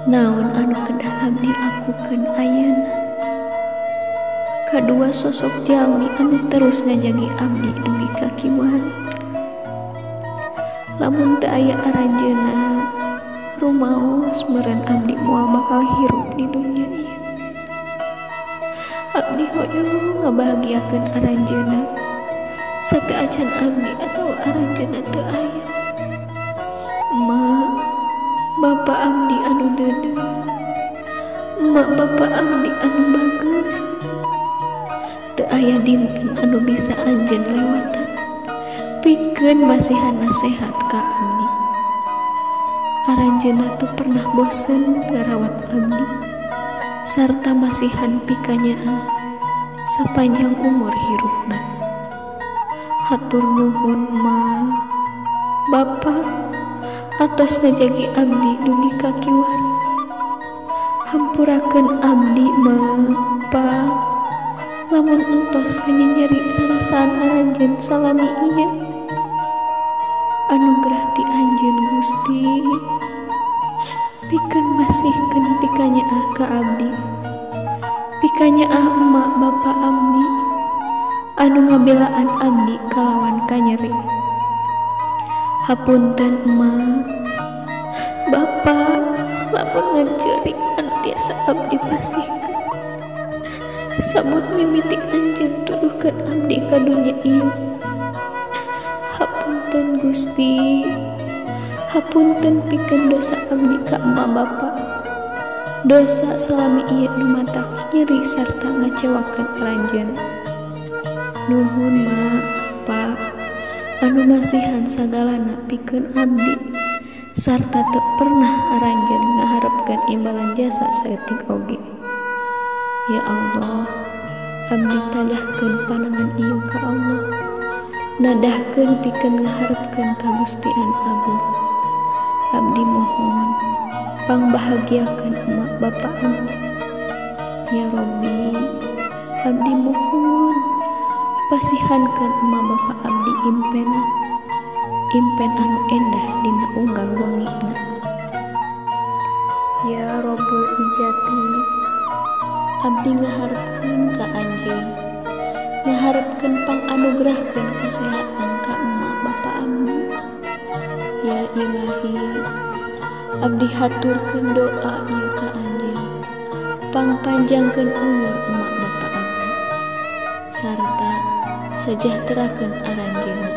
Naon anu kedah abdi lakukeun ayeuna? Kadua sosok jalmi anu terus ngajagi abdi dugi ka kiwari. Lamun teu aya aranjeunna, rumaos meureun abdi moal bakal hirup di dunya ieu. Abdi hoyong ngabahagiakeun aranjeunna, sateu acan abdi atawa aranjeunna teu aya. Mak, bapa abdi anu deudeuh, mak bapa abdi anu bageur. Teu aya dinten anu bisa anjeun lewatan, pikeun masihan nasehat ka abdi. Aranjeunna teu pernah bosen ngarawat abdi, sarta masihan pikanyaah sapanjang umur hirupna. Hatur nuhun mak, bapa, atos ngajagi abdi dugi ka kiwari. Hampurakeun abdi mak, pa, lamun entos nyeri rarasaan aranjeun salami ieu. Anugerah ti anjeun Gusti, pikeun masihkeun pikanyaah ka abdi, pikanyaah emak bapa abdi anu ngabelaan abdi kalawan kanyeri. Hapunten emak, bapa, lamun ngajeurik anu tiasa abdi pasihkeun. Sabut mimiti anjeun tuduhkeun abdi ka dunya ieu. Hapunten Gusti, hapunten pikeun dosa abdi ka emak bapa, dosa salami ieu lumatak nyeri sarta ngacewakeun aranjeunna. Nuhun mak, pa, anu masihan sagalana pikeun abdi, sarta teu pernah aranjeun ngaharepkeun imbalan jasa saeutik oge. Ya Allah, abdi tadahkeun panangan ieu ka Allah, nadahkeun pikeun ngaharepkeun ka Gusti Anu Agung. Abdi mohon pangbahagiakeun emak bapa abdi. Ya Robbi, abdi mohon pasihankeun emak bapa abdi impenan, impen anu endah dina unggal wangina. Ya Robbul Ijati, abdi ngaharepkeun ka anjeun, ngaharepkeun panganugerahkeun kasehatan ka emak bapa abdi. Ya Ilahi, abdi haturkeun doa ieu ka anjeun, pangpanjangkeun umur emak bapa abdi, sarta sejahterakeun aranjeunna.